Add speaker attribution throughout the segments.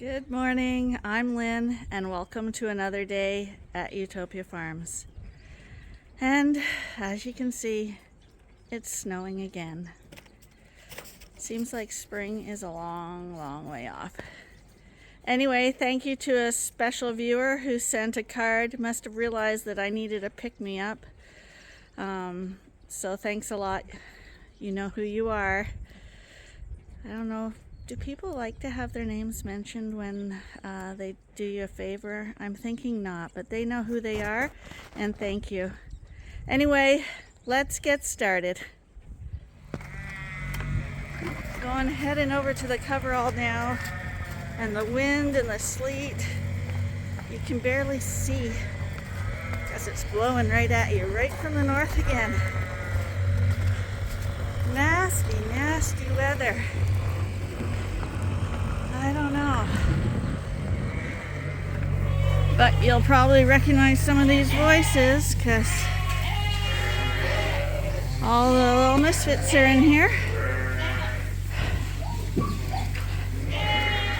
Speaker 1: Good morning, I'm Lynn, and welcome to another day at Ewetopia Farms. And as you can see, it's snowing again. Seems like spring is a long way off. Anyway, thank you to a special viewer who sent a card. Must have realized that I needed a pick-me-up. So thanks a lot. You know who you are. I don't know. Do people like to have their names mentioned when they do you a favor? I'm thinking not, but they know who they are, and thank you. Anyway, let's get started. Heading over to the coverall now, and the wind and the sleet, you can barely see because it's blowing right at you, right from the north again. Nasty, nasty weather. I don't know. But you'll probably recognize some of these voices because all the little misfits are in here.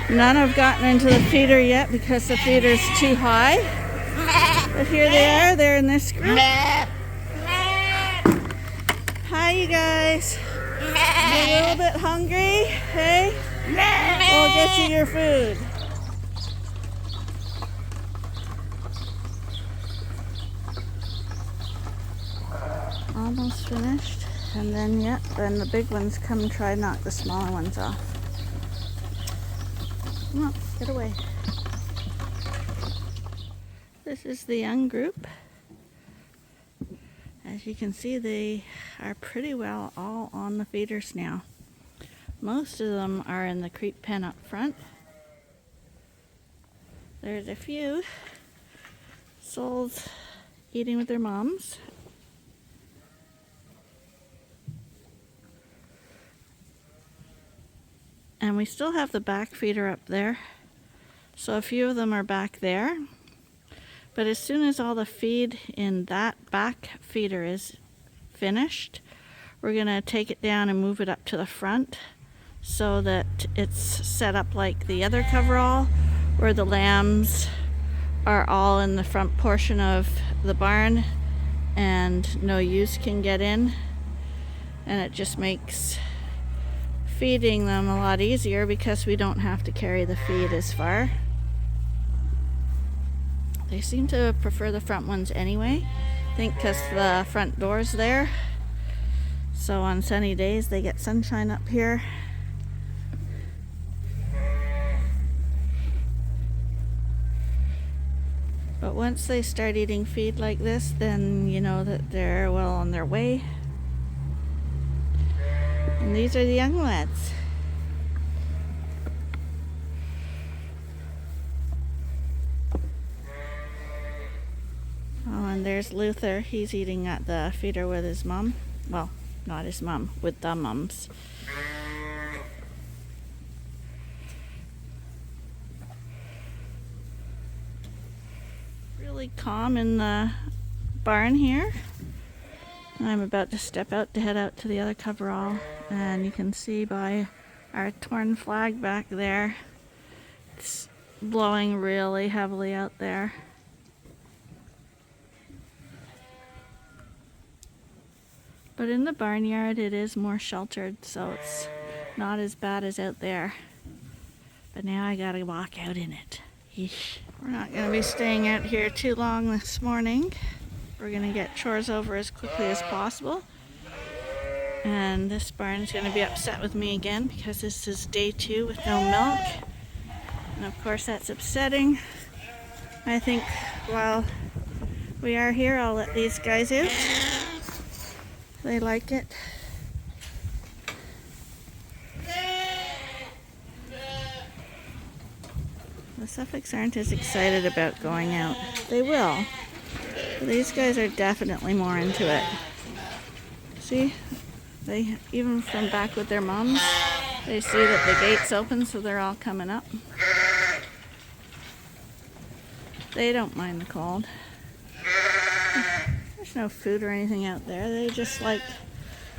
Speaker 1: None have gotten into the feeder yet because the feeder's too high. But here they are, they're in this group. Hi, you guys. You a little bit hungry? Hey? We'll get you your food. Almost finished. And then, then the big ones come and try to knock the smaller ones off. Come on, get away. This is the young group. As you can see, they are pretty well all on the feeders now. Most of them are in the creep pen up front. There's a few souls eating with their moms. And we still have the back feeder up there. So a few of them are back there. But as soon as all the feed in that back feeder is finished, we're going to take it down and move it up to the front so that it's set up like the other coverall, where the lambs are all in the front portion of the barn and no ewes can get in. And it just makes feeding them a lot easier because we don't have to carry the feed as far. They seem to prefer the front ones anyway. I think because the front door's there. So on sunny days they get sunshine up here. But once they start eating feed like this, then you know that they're well on their way. And these are the young lads. Oh, and there's Luther. He's eating at the feeder with his mom. Well, not his mom, with the mums. Really calm in the barn here. I'm about to step out to head out to the other coverall, and you can see by our torn flag back there, it's blowing really heavily out there. But in the barnyard it is more sheltered, so it's not as bad as out there. But now I gotta walk out in it. Yeesh. We're not gonna be staying out here too long this morning. We're gonna get chores over as quickly as possible. And this barn's gonna be upset with me again because this is day 2 with no milk. And of course that's upsetting. I think while we are here, I'll let these guys out. They like it. The Suffolks aren't as excited about going out. They will. But these guys are definitely more into it. See? They, even from back with their moms, they see that the gate's open, so they're all coming up. They don't mind the cold. There's no food or anything out there. They just like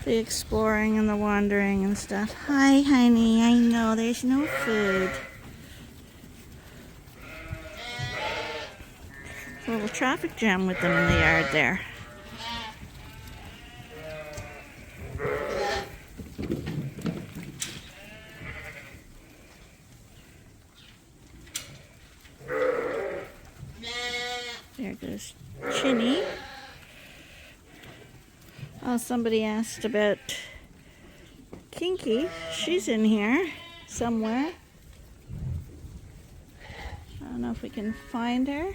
Speaker 1: the exploring and the wandering and stuff. Hi, honey. I know there's no food. A little traffic jam with them in the yard there. There goes Chinny. Oh, somebody asked about Kinky. She's in here somewhere. I don't know if we can find her.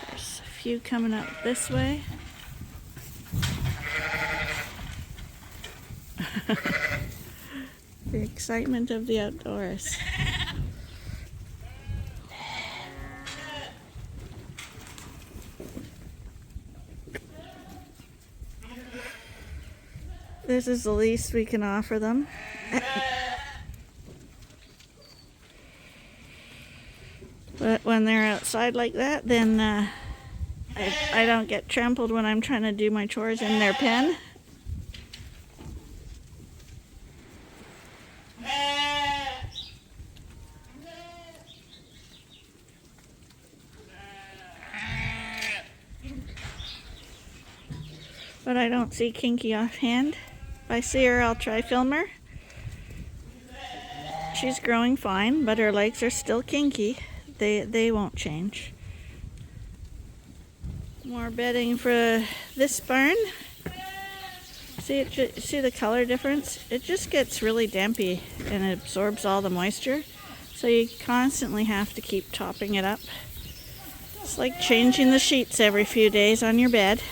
Speaker 1: There's a few coming up this way. The excitement of the outdoors. This is the least we can offer them. But when they're outside like that, then I don't get trampled when I'm trying to do my chores in their pen. But I don't see Kinky offhand. If I see her, I'll try film her. She's growing fine, but her legs are still kinky. They won't change. More bedding for this barn. See the color difference? It just gets really dampy and it absorbs all the moisture. So you constantly have to keep topping it up. It's like changing the sheets every few days on your bed.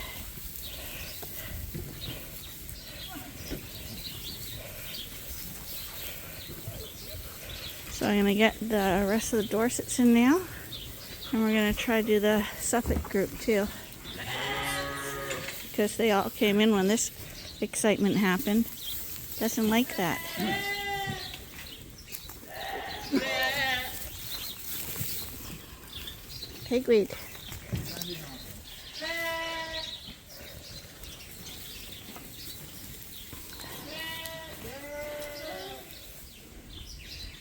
Speaker 1: So I'm going to get the rest of the Dorsets in now, and we're going to try to do the Suffolk group too, because they all came in when this excitement happened. Doesn't like that. Pigweed.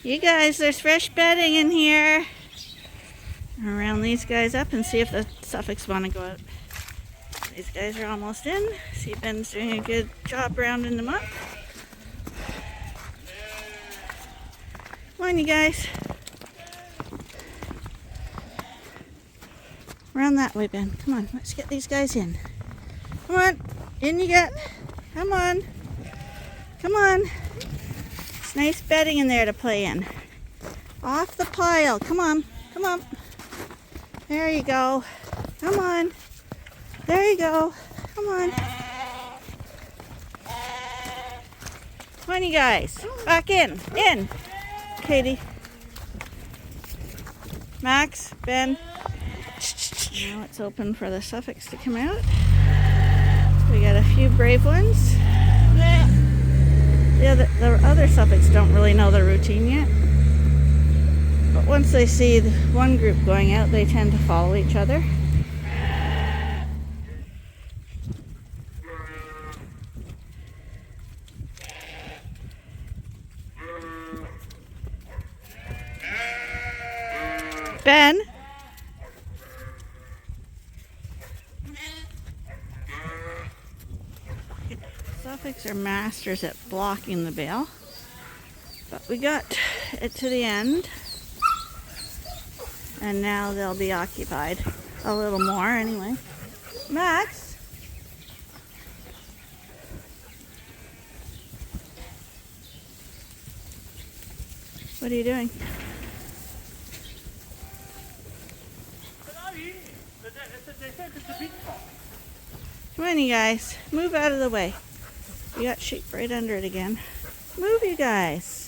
Speaker 1: You guys, there's fresh bedding in here. I'll round these guys up and see if the Suffolks want to go out. These guys are almost in. See, Ben's doing a good job rounding them up. Come on, you guys. Round that way, Ben. Come on, let's get these guys in. Come on, in you get. Come on. Come on. It's nice bedding in there to play in. Off the pile. Come on. Come on. There you go. Come on. There you go. Come on. Come on, you guys. Back in. In. Katie. Max. Ben. Now it's open for the Suffolks to come out. We got a few brave ones. The other Suffolks don't really know the routine yet. But once they see one group going out, they tend to follow each other. Ben? Suffolks are masters at blocking the bale, but we got it to the end, and now they'll be occupied a little more anyway. Max? What are you doing? Come on, you guys. Move out of the way. You got sheep right under it again. Move, you guys.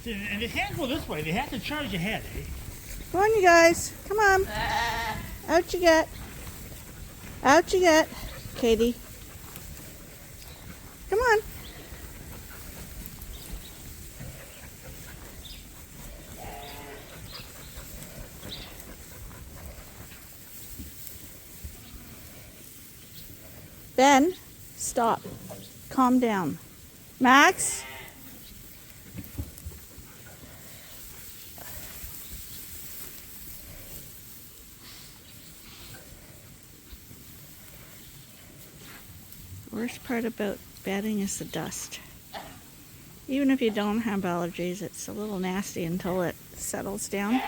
Speaker 2: And they can't go this way. They have to charge ahead, eh?
Speaker 1: Come on, you guys. Come on. Out you get. Out you get. Katie. Come on. Ben, stop. Calm down. Max? The worst part about bedding is the dust. Even if you don't have allergies, it's a little nasty until it settles down.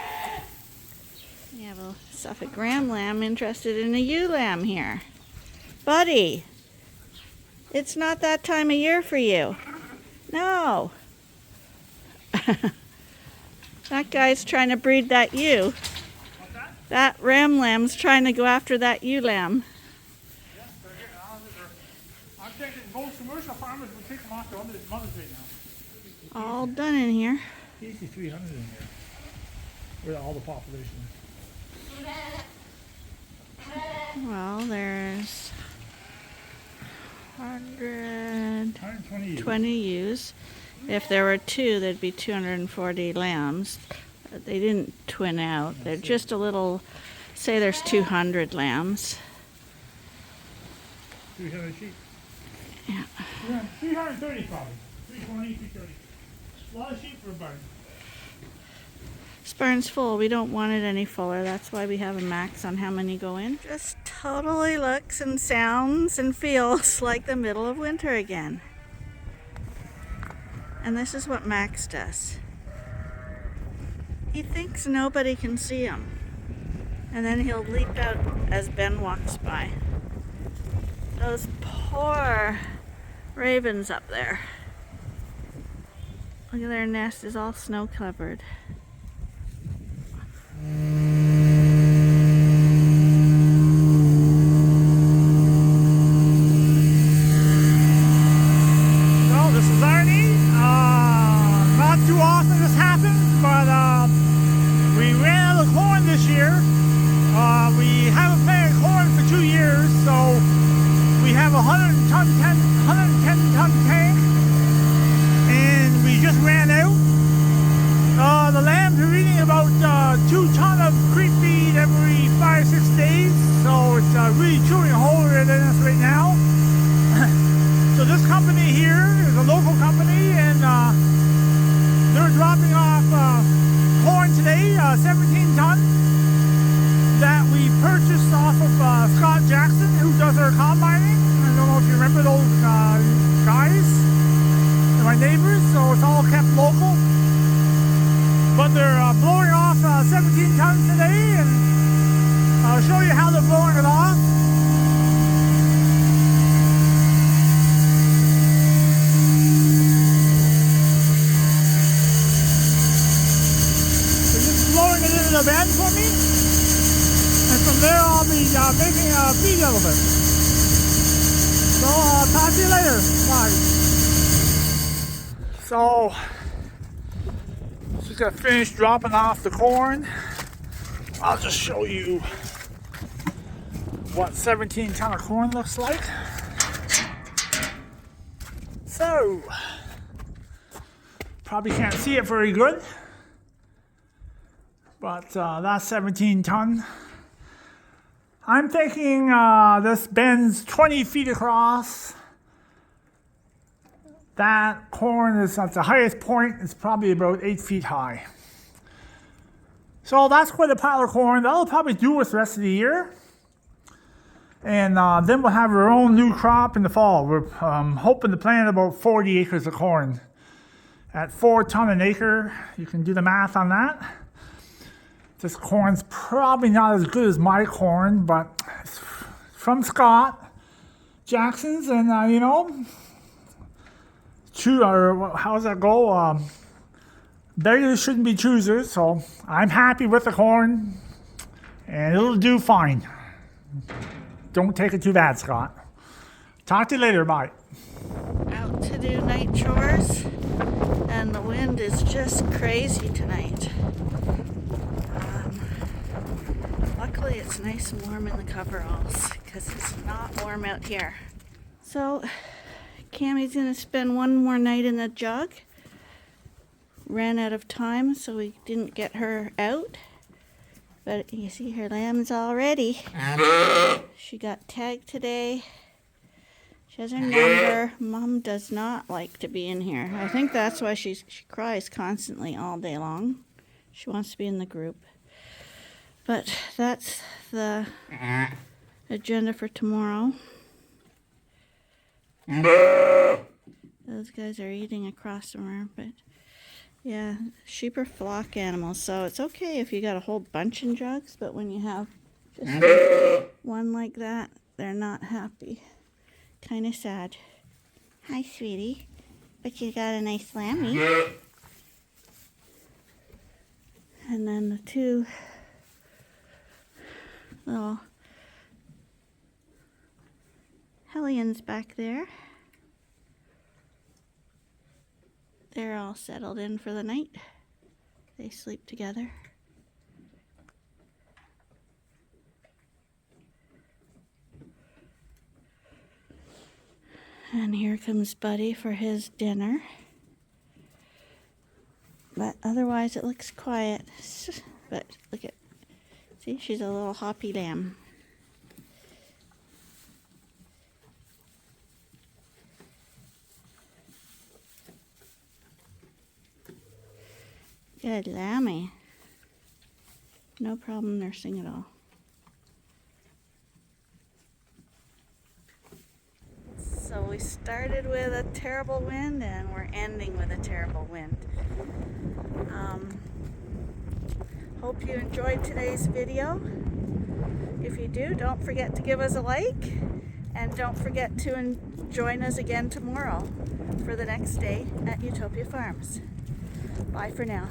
Speaker 1: We have a Suffolk ram lamb interested in a ewe lamb here. Buddy, it's not that time of year for you. No. That guy's trying to breed that ewe.
Speaker 2: What's that?
Speaker 1: That ram lamb's trying to go after that ewe lamb.
Speaker 2: Yeah, they're getting out of it. I'm thinking most commercial farmers would take them off to Mother's right now.
Speaker 1: All done in here.
Speaker 2: Easy 300 in here. With all the population.
Speaker 1: Well, there's
Speaker 2: 120
Speaker 1: 120 ewes. If there were two, there'd be 240 lambs. They didn't twin out. They're just a little, say there's 200 lambs.
Speaker 2: 300 sheep.
Speaker 1: Yeah.
Speaker 2: 330 probably. 320, 330. A lot of sheep for a barn.
Speaker 1: This barn's full. We don't want it any fuller. That's why we have a max on how many go in. Just totally looks and sounds and feels like the middle of winter again. And this is what Max does. He thinks nobody can see him. And then he'll leap out as Ben walks by. Those poor ravens up there. Look at their nest is all snow covered.
Speaker 2: Really chewing a hole in us right now. So this company here is a local company, and they're dropping off corn today, 17 ton, that we purchased off of Scott Jackson, who does our combining. I don't know if you remember those guys. They're my neighbors, so it's all kept local. But they're blowing off 17 tons today, and I'll show you how they're blowing it off. They're just blowing it into the bed for me, and from there I'll be making a feed out of it. So I'll talk to you later. Bye. So, just got finished dropping off the corn. I'll just show you what 17 ton of corn looks like. So, probably can't see it very good, but that's 17 ton. I'm thinking this bends 20 feet across. That corn is at the highest point, it's probably about 8 feet high. So that's quite a pile of corn. That'll probably do us the rest of the year. And then we'll have our own new crop in the fall. We're hoping to plant about 40 acres of corn. At 4 ton an acre, you can do the math on that. This corn's probably not as good as my corn, but it's from Scott Jackson's, and you know, how does that go? Beggars shouldn't be choosers, so I'm happy with the corn, and it'll do fine. Don't take it too bad, Scott. Talk to you later, bye.
Speaker 1: Out to do night chores, and the wind is just crazy tonight. Luckily it's nice and warm in the coveralls, because it's not warm out here. So Cammie's gonna spend one more night in the jug. Ran out of time, so we didn't get her out. But you see her lamb's all ready. She got tagged today. She has her number. Mom does not like to be in here. I think that's why she cries constantly all day long. She wants to be in the group. But that's the agenda for tomorrow. Those guys are eating across from her, but yeah, sheep are flock animals, so it's okay if you got a whole bunch in jugs, but when you have just one like that, they're not happy. Kind of sad. Hi, sweetie. But you got a nice lammy. And then the two little hellions back there. They're all settled in for the night. They sleep together. And here comes Buddy for his dinner. But otherwise it looks quiet. But look at, see, she's a little hoppy lamb. Good lammy. No problem nursing at all. So we started with a terrible wind and we're ending with a terrible wind. Hope you enjoyed today's video. If you do, don't forget to give us a like and don't forget to join us again tomorrow for the next day at Ewetopia Farms. Bye for now.